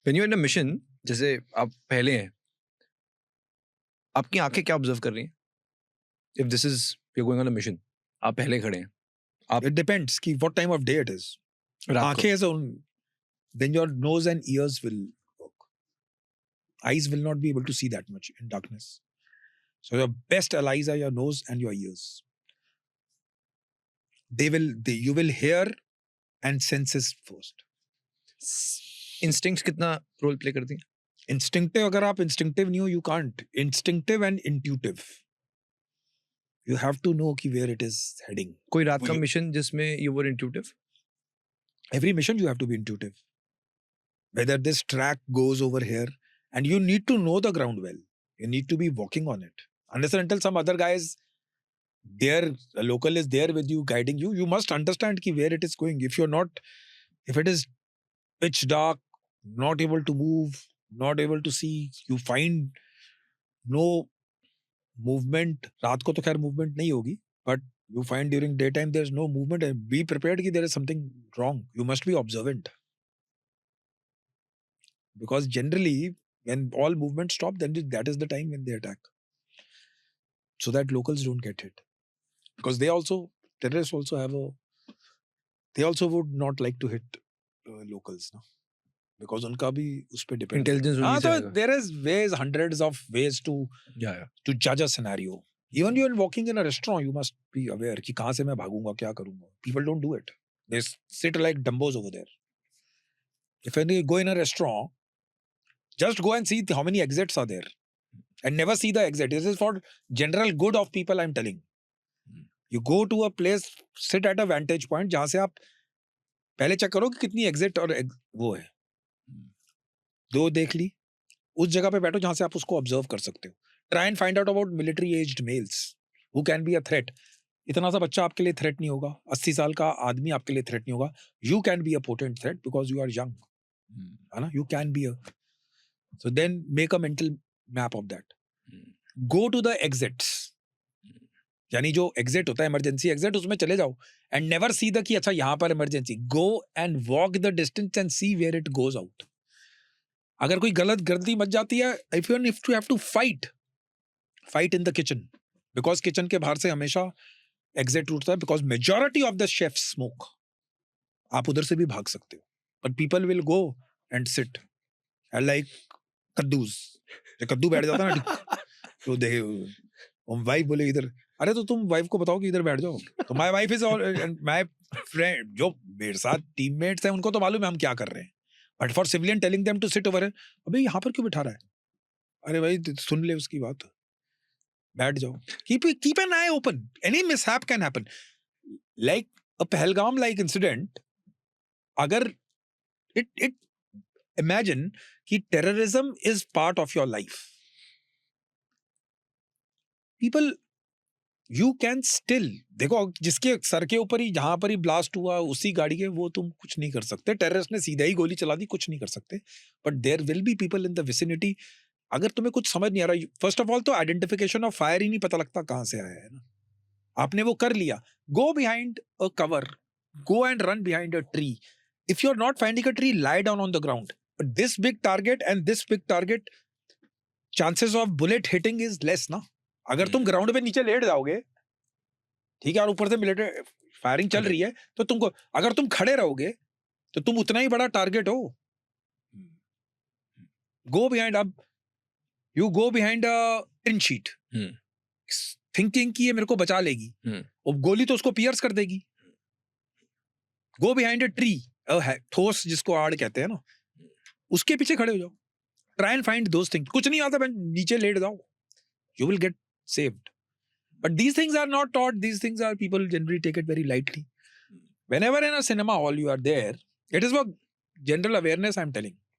When you are in a mission, जैसे आप पहले हैं, आपकी आंखें क्या ऑब्जर्व कर रही हैं? If this is you going on a mission, आप पहले खड़े हैं, आप It depends ki what time of day it is. रात को Aankhein is on, then your nose and ears will work. Eyes will not be able to see that much in darkness. So your best allies are your nose and your ears. You will hear and senses first. Instincts कितना role play करती हैं? Instinctive, अगर आप instinctive नहीं हो, you can't. Instinctive and intuitive. You have to know ki where it is heading. कोई रात का You- मिशन जिसमें you were intuitive? Every mission you have to be intuitive. Whether this track goes over here, and you need to know the ground well. You need to be walking on it. Unless and until some other guys, a local is there with you, guiding you, you must understand ki where it is going. If it is pitch dark, not able to move, not able to see, you find no movement. रात को तो खैर movement नहीं होगी, but you find during daytime there's no movement. Be prepared कि there is something wrong. You must be observant. Because generally, when all movement stop, then that is the time when they attack. So that locals don't get hit. Because terrorists also they also would not like to hit locals. No? Because उनका भी उस पे depend intelligence हाँ, होनी तो चाहिए। there is ways, hundreds of ways या to judge a scenario. Even you are walking in a restaurant, you must be aware कि कहाँ से मैं भागूंगा, क्या करूंगा. People don't do it. They sit like dumbos over there. If you go in a restaurant, just go and see how many exits are there. And never see the exit. This is for general good of people, I'm telling. You go to a place, sit at a vantage point, जहाँ से आप पहले check करो कि कितनी exit और वो है. दो देख ली, उस जगह पे बैठो जहाँ से आप उसको observe कर सकते हो. Try and find out about military aged males who can be a threat. इतना सा बच्चा आपके लिए threat नहीं होगा. 80 साल का आदमी आपके लिए threat नहीं होगा. You can be a potent threat because you are young. है ना? You can be a. So then make a mental map of that. Go to the exits. यानी जो एग्जिट होता है इमरजेंसी एग्जिट, उसमें चले जाओ एंड नेवर सी द कि अच्छा यहाँ पर emergency. Go and walk the distance and see where it goes out. अगर कोई गलती मच जाती है, if you have to fight in the kitchen, because kitchen के बाहर से हमेशा एग्जिट टूटता है, because majority of the chef smoke. आप उधर से भी भाग सकते हो, but people will go and sit like कद्दूस. कद्दू बैठ जाता ना तो दे वाइफ बोले इधर, अरे तो तुम वाइफ को बताओ कि इधर बैठ जाओ. तो my wife is my friend, जो मेरे साथ टीममेट्स हैं उनको तो मालूम है हम क्या कर रहे हैं, but for civilian telling them to sit over, अबे यहाँ पर क्यों बिठा रहा है, अरे भाई सुन ले उसकी बात, बैठ जाओ. Keep an I open, any mishap can happen. Like a Pahalgam like incident, अगर इट इमेजिन कि terrorism is part of your life. People, you can still, देखो जिसके सर के ऊपर ही जहां पर ही ब्लास्ट हुआ उसी गाड़ी के, वो तुम कुछ नहीं कर सकते. टेररिस्ट ने सीधा ही गोली चला दी, कुछ नहीं कर सकते. But there will be people in the vicinity. अगर तुम्हें कुछ समझ नहीं आ रहा, फर्स्ट ऑफ ऑल तो आइडेंटिफिकेशन ऑफ फायर ही नहीं पता लगता कहां से आया है ना. आपने वो कर लिया, go behind a cover, go and run behind a tree. If you are not finding a tree, lie down on the ground. But this big target and this big target, chances of bullet hitting is less ना. अगर तुम ground पे नीचे late जाओगे, ठीक है, और ऊपर से मिलिट्री फायरिंग चल रही है, तो तुमको, अगर तुम खड़े रहोगे तो तुम उतना ही बड़ा टारगेट हो. गो बिहाइंड, अब you go behind a tin sheet thinking कि ये मेरे को बचा लेगी, और गोली तो उसको पियर्स कर देगी. गो बिहाइंड अ ट्री, ठोस जिसको आड़ कहते हैं ना, उसके पीछे खड़े हो जाओ. Try and find those things. कुछ नहीं आता, नीचे लेट जाओ, you will get saved. But these things are not taught. These things are, people generally take it very lightly. Whenever in a cinema hall you are there, it is for general awareness I'm telling.